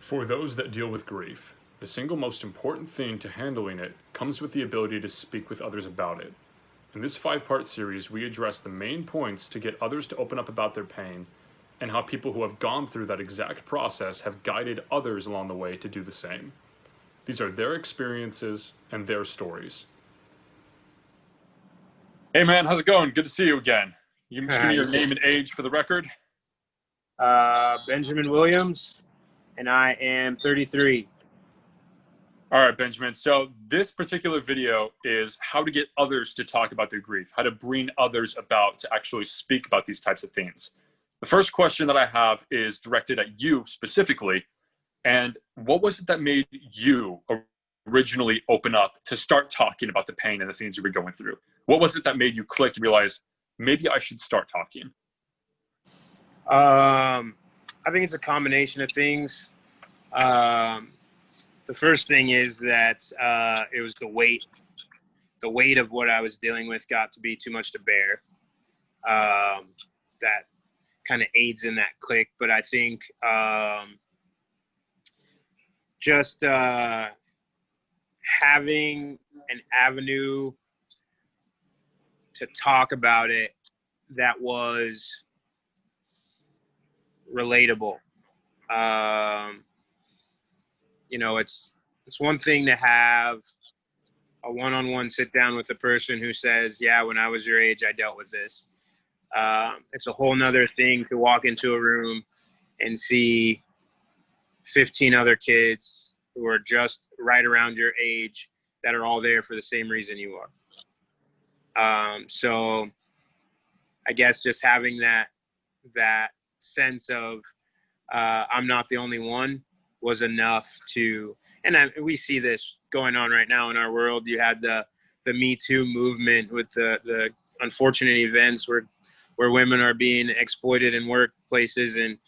For those that deal with grief, the single most important thing to handling it comes with the ability to speak with others about it. In this 5-part series, we address the main points to get others to open up about their pain and how people who have gone through that exact process have guided others along the way to do the same. These are their experiences and their stories. Hey man, how's it going? Good to see you again. You can just give me your name and age for the record. Benjamin Williams, and I am 33. All right, Benjamin. So this particular video is how to get others to talk about their grief, how to bring others about to actually speak about these types of things. The first question that I have is directed at you specifically. And what was it that made you originally open up to start talking about the pain and the things you were going through? What was it that made you click and realize maybe I should start talking? I think it's a combination of things. The first thing is that it was the weight. The weight of what I was dealing with got to be too much to bear. That kind of aids in that click. But I think just having an avenue to talk about it that was relatable. It's one thing to have a one-on-one sit down with a person who says, yeah, when I was your age, I dealt with this. It's a whole nother thing to walk into a room and see 15 other kids who are just right around your age that are all there for the same reason you are. So I guess just having that sense of I'm not the only one was enough to, and we see this going on right now in our world. You had the Me Too movement with the unfortunate events where women are being exploited in workplaces, and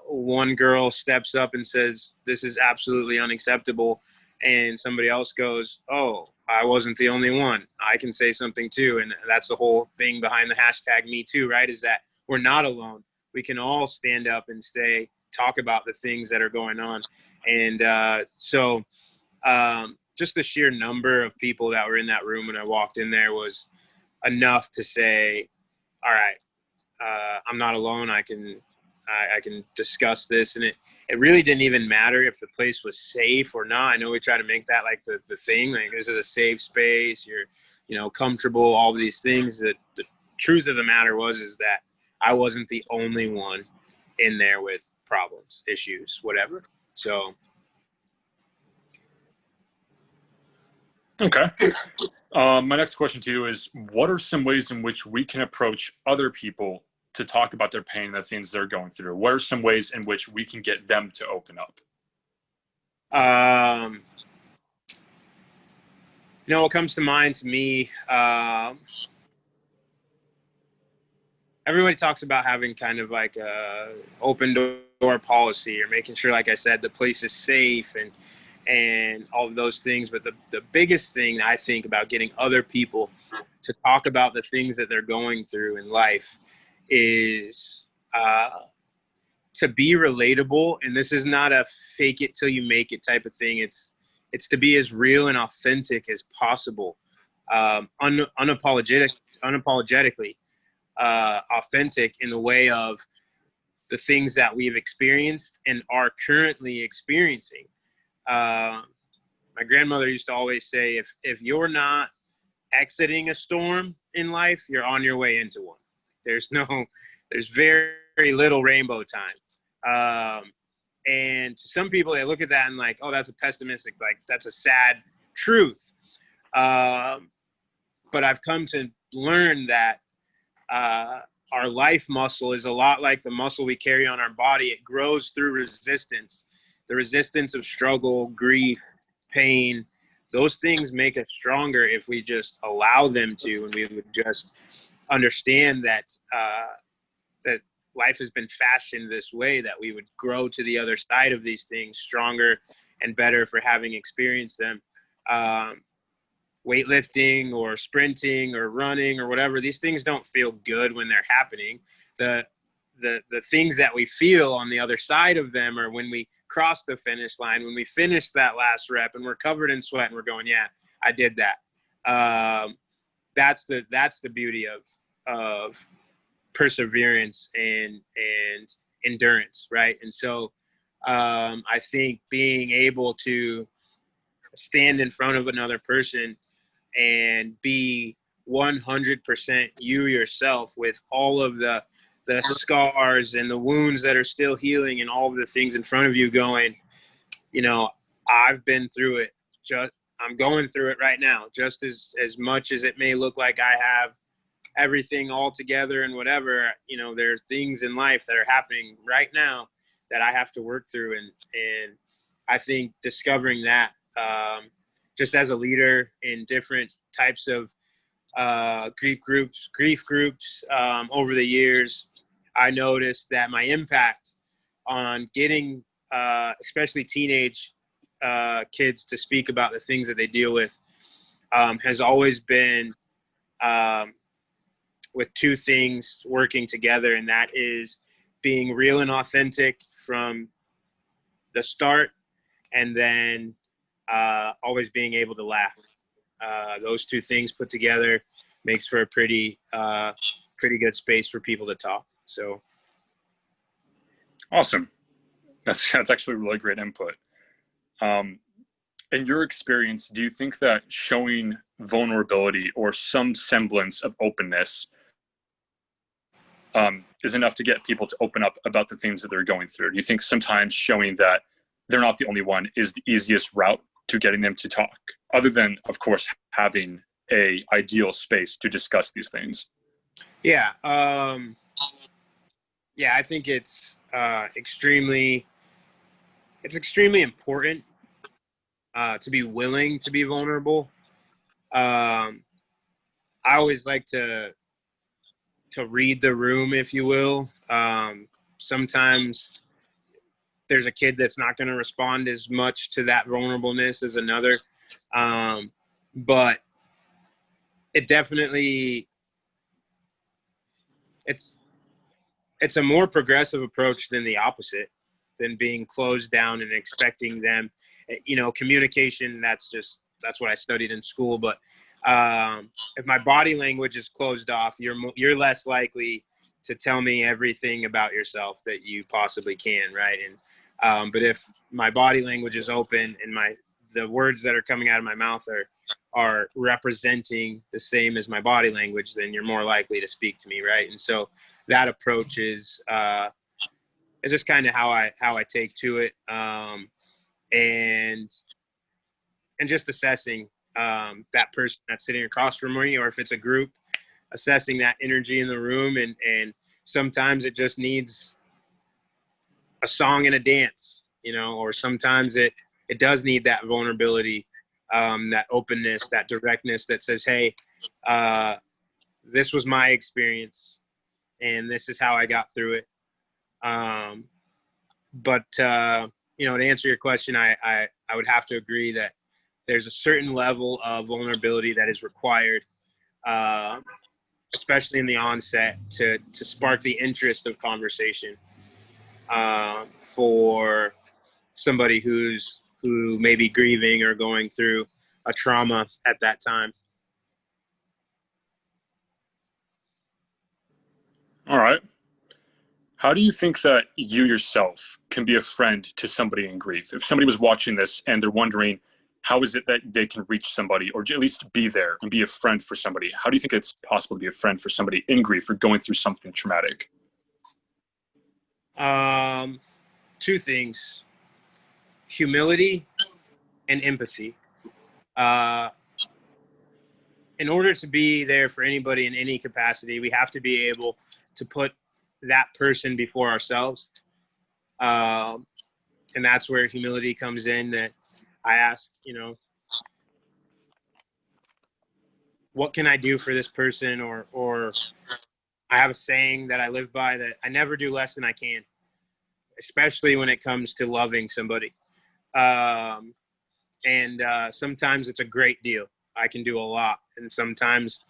one girl steps up and says, this is absolutely unacceptable. And somebody else goes, oh, I wasn't the only one. I can say something too. And that's the whole thing behind the hashtag Me Too, right? Is that we're not alone. We can all stand up and talk about the things that are going on. And so just the sheer number of people that were in that room when I walked in there was enough to say, all right, I'm not alone. I can discuss this. And it really didn't even matter if the place was safe or not. I know we try to make that like the thing, like this is a safe space, you're comfortable, all these things. The truth of the matter is that I wasn't the only one in there with problems, issues, whatever. So. Okay. My next question to you is, what are some ways in which we can approach other people to talk about their pain and the things they're going through? What are some ways in which we can get them to open up? What comes to mind to me, everybody talks about having kind of like a open door policy, or making sure, like I said, the place is safe and all of those things. But the biggest thing I think about getting other people to talk about the things that they're going through in life is to be relatable. And this is not a fake it till you make it type of thing. It's to be as real and authentic as possible, unapologetically authentic in the way of the things that we've experienced and are currently experiencing. My grandmother used to always say, if you're not exiting a storm in life, you're on your way into one. There's very, very little rainbow time. And to some people, they look at that and like, oh, that's a pessimistic, like that's a sad truth. But I've come to learn that our life muscle is a lot like the muscle we carry on our body. It grows through resistance. The resistance of struggle, grief, pain, those things make us stronger if we just allow them to, and we would just understand that that life has been fashioned this way, that we would grow to the other side of these things stronger and better for having experienced them. Weightlifting or sprinting or running or whatever, these things don't feel good when they're happening. The the things that we feel on the other side of them, or when we cross the finish line, when we finish that last rep and we're covered in sweat and we're going, yeah, I did that. That's the beauty of perseverance and endurance, right? And so I think being able to stand in front of another person and be 100% you yourself, with all of the scars and the wounds that are still healing and all of the things in front of you, going, I've been through it. I'm going through it right now, just as much as it may look like I have everything all together and whatever. There are things in life that are happening right now that I have to work through. And I think discovering that, just as a leader in different types of grief groups over the years, I noticed that my impact on getting especially teenage kids to speak about the things that they deal with has always been with two things working together, and that is being real and authentic from the start, and then always being able to laugh. Those two things put together makes for a pretty good space for people to talk. So awesome. That's actually really great input. In your experience, do you think that showing vulnerability or some semblance of openness is enough to get people to open up about the things that they're going through? Do you think sometimes showing that they're not the only one is the easiest route to getting them to talk, other than, of course, having a ideal space to discuss these things? Yeah. I think it's extremely important to be willing to be vulnerable. I always like to read the room, if you will. Sometimes there's a kid that's not going to respond as much to that vulnerableness as another. But it definitely, it's a more progressive approach than the opposite, than being closed down and expecting them, communication. That's what I studied in school. But if my body language is closed off, you're less likely to tell me everything about yourself that you possibly can, right? And but if my body language is open and the words that are coming out of my mouth are representing the same as my body language, then you're more likely to speak to me, right? And so that approach is just kind of how I take to it, and just assessing that person that's sitting across from me, or if it's a group, assessing that energy in the room, and sometimes it just needs a song and a dance, or sometimes it does need that vulnerability, that openness, that directness that says, hey, this was my experience and this is how I got through it. But to answer your question, I would have to agree that there's a certain level of vulnerability that is required, especially in the onset, to spark the interest of conversation for somebody who may be grieving or going through a trauma at that time. All right. How do you think that you yourself can be a friend to somebody in grief? If somebody was watching this and they're wondering, how is it that they can reach somebody, or at least be there and be a friend for somebody? How do you think it's possible to be a friend for somebody in grief or going through something traumatic? Two things: humility and empathy. In order to be there for anybody in any capacity, we have to be able to put that person before ourselves. And that's where humility comes in, that I ask, what can I do for this person? Or I have a saying that I live by, that I never do less than I can, especially when it comes to loving somebody. And sometimes it's a great deal. I can do a lot. And sometimes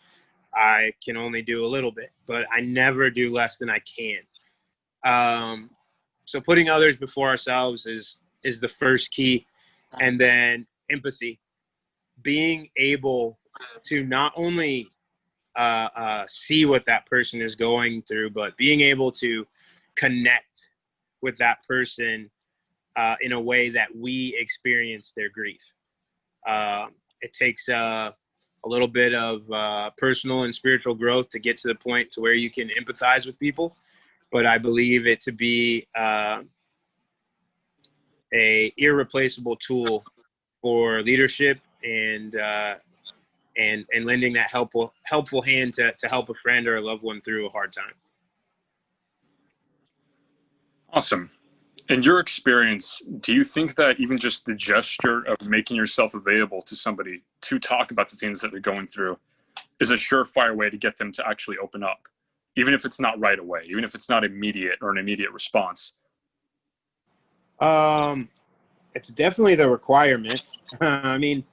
I can only do a little bit, but I never do less than I can. So putting others before ourselves is the first key. And then empathy, being able to not only see what that person is going through, but being able to connect with that person in a way that we experience their grief. It takes a little bit of personal and spiritual growth to get to the point to where you can empathize with people. But I believe it to be a irreplaceable tool for leadership and lending that helpful hand to help a friend or a loved one through a hard time. Awesome. In your experience, do you think that even just the gesture of making yourself available to somebody to talk about the things that they're going through is a surefire way to get them to actually open up, even if it's not right away, even if it's not immediate or an immediate response? It's definitely the requirement. I mean,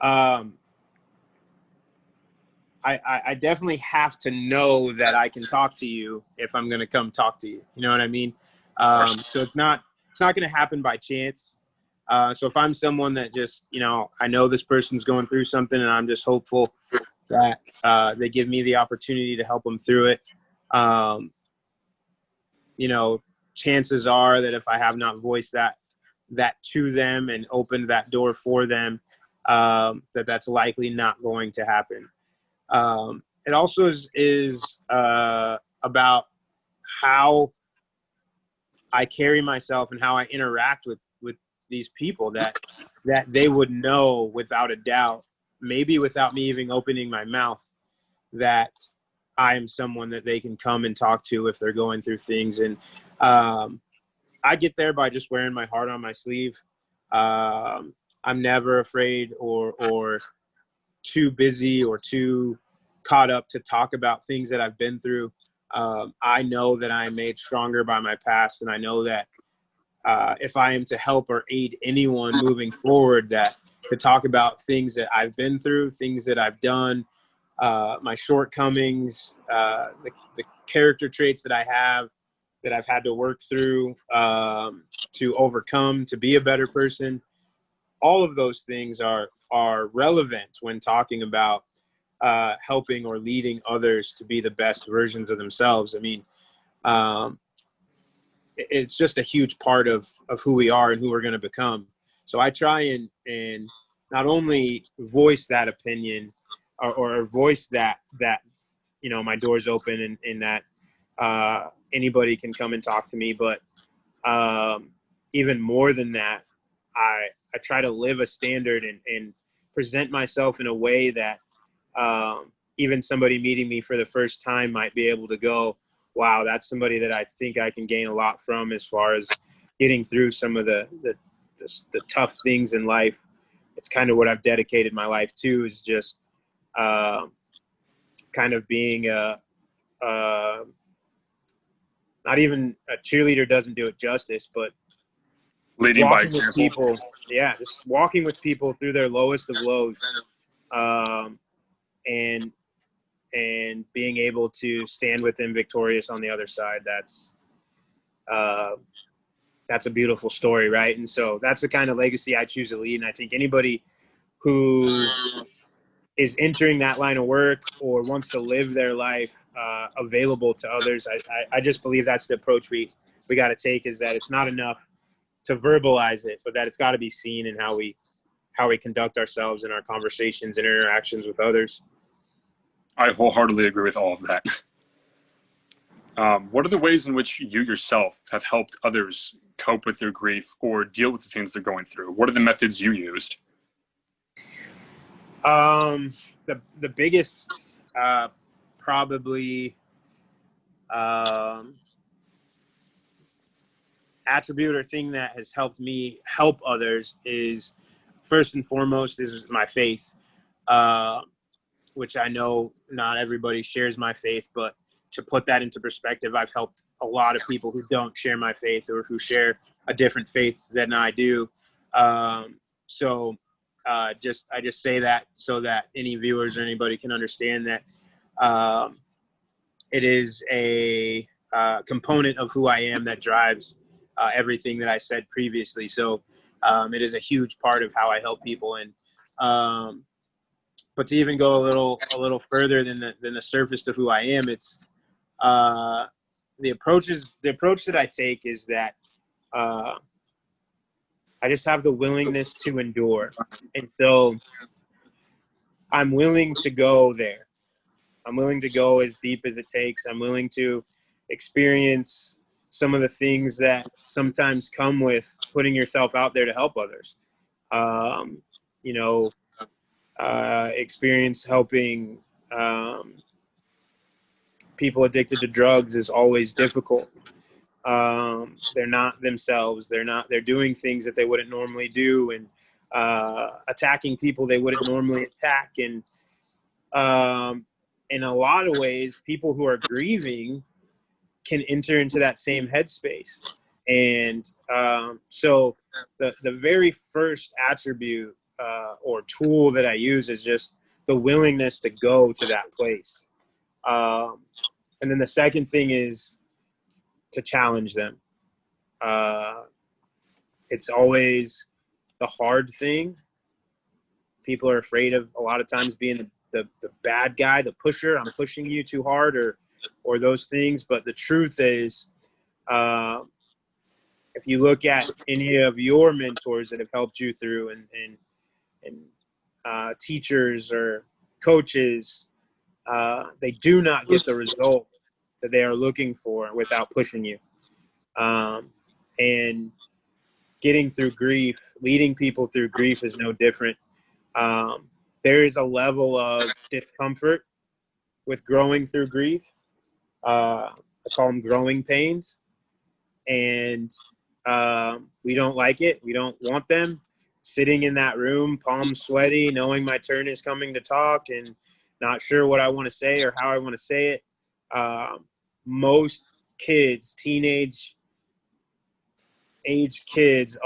I definitely have to know that I can talk to you if I'm going to come talk to you. You know what I mean? So it's not going to happen by chance. So if I'm someone that just, I know this person's going through something and I'm just hopeful that they give me the opportunity to help them through it. Chances are that if I have not voiced that to them and opened that door for them, that's likely not going to happen. It also is about how I carry myself and how I interact with these people that they would know without a doubt, maybe without me even opening my mouth, that I am someone that they can come and talk to if they're going through things. And I get there by just wearing my heart on my sleeve. I'm never afraid or too busy or too caught up to talk about things that I've been through. I know that I am made stronger by my past, and I know that if I am to help or aid anyone moving forward, that to talk about things that I've been through, things that I've done, my shortcomings, the character traits that I have that I've had to work through to overcome, to be a better person. All of those things are relevant when talking about helping or leading others to be the best versions of themselves. I mean, it's just a huge part of who we are and who we're going to become. So I try and not only voice that opinion or voice that my door's open and that anybody can come and talk to me, but even more than that, I try to live a standard and present myself in a way that even somebody meeting me for the first time might be able to go, wow, that's somebody that I think I can gain a lot from as far as getting through some of the tough things in life. It's kind of what I've dedicated my life to, is just kind of being not even a cheerleader doesn't do it justice, but Leading by walking with example. people, just walking with people through their lowest of lows, and being able to stand with them victorious on the other side. That's a beautiful story, right? And so that's the kind of legacy I choose to lead. And I think anybody who is entering that line of work or wants to live their life available to others, I just believe that's the approach we got to take, is that it's not enough to verbalize it, but that it's got to be seen in how we conduct ourselves in our conversations and interactions with others. I wholeheartedly agree with all of that. What are the ways in which you yourself have helped others cope with their grief or deal with the things they're going through? What are the methods you used? The biggest probably attribute or thing that has helped me help others is, first and foremost, is my faith, which I know not everybody shares my faith, but to put that into perspective, I've helped a lot of people who don't share my faith or who share a different faith than I do. So I just say that so that any viewers or anybody can understand that it is a component of who I am that drives everything that I said previously. So it is a huge part of how I help people. And but to even go a little further than the surface of who I am, it's the approach that I take is that I just have the willingness to endure, and so I'm willing to go there. I'm willing to go as deep as it takes. I'm willing to experience some of the things that sometimes come with putting yourself out there to help others. You know, experience helping people addicted to drugs is always difficult. They're not themselves. They're doing things that they wouldn't normally do, and attacking people they wouldn't normally attack. And in a lot of ways, people who are grieving can enter into that same headspace. And so the very first attribute or tool that I use is just the willingness to go to that place. And then the second thing is to challenge them. It's always the hard thing. People are afraid of a lot of times being the bad guy, the pusher. I'm pushing you too hard, or those things. But the truth is, if you look at any of your mentors that have helped you through, and teachers or coaches, they do not get the result that they are looking for without pushing you. And getting through grief, leading people through grief is no different. There is a level of discomfort with growing through grief. I call them growing pains. And we don't like it. We don't want them. Sitting in that room, palms sweaty, knowing my turn is coming to talk and not sure what I want to say or how I want to say it. Most kids, teenage aged kids,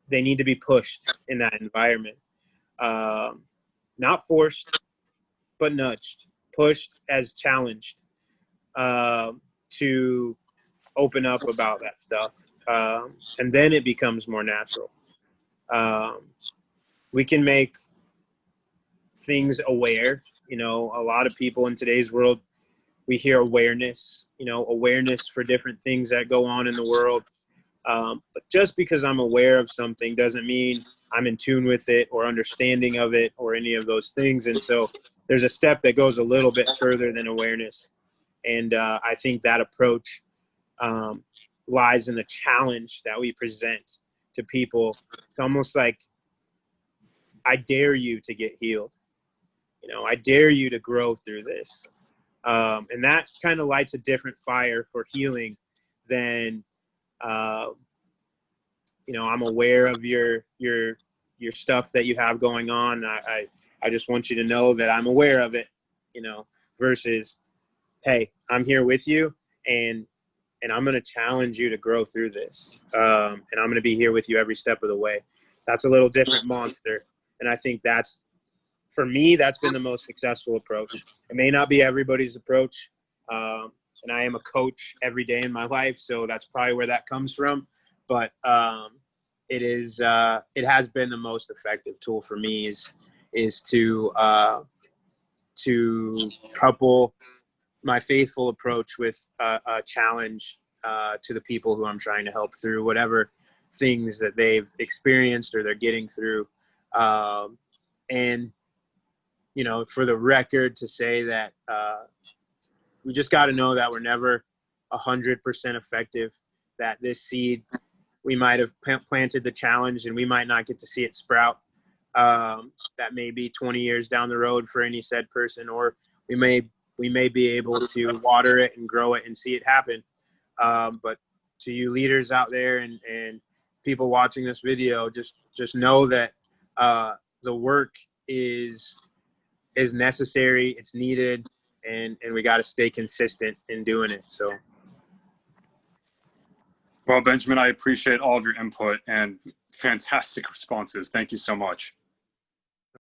they need to be pushed in that environment. Not forced, but nudged, pushed as challenged to open up about that stuff. And then it becomes more natural. We can make things aware. You know, a lot of people in today's world, we hear awareness, awareness for different things that go on in the world. But just because I'm aware of something doesn't mean I'm in tune with it or understanding of it or any of those things. And so there's a step that goes a little bit further than awareness. And I think that approach lies in the challenge that we present to people. It's almost like, I dare you to get healed. I dare you to grow through this. And that kind of lights a different fire for healing than, I'm aware of your stuff that you have going on. I just want you to know that I'm aware of it, versus, hey, I'm here with you and I'm going to challenge you to grow through this. And I'm going to be here with you every step of the way. That's a little different monster. And I think for me, that's been the most successful approach. It may not be everybody's approach. And I am a coach every day in my life, so that's probably where that comes from. But it has been the most effective tool for me is to couple my faithful approach with a challenge to the people who I'm trying to help through whatever things that they've experienced or they're getting through. And, for the record, to say that we just got to know that we're never 100% effective, that this seed, we might have planted the challenge and we might not get to see it sprout. That may be 20 years down the road for any said person, or we may be able to water it and grow it and see it happen. But to you leaders out there and people watching this video, just know that the work is necessary, it's needed, and we got to stay consistent in doing it. So. Well, Benjamin, I appreciate all of your input and fantastic responses. Thank you so much.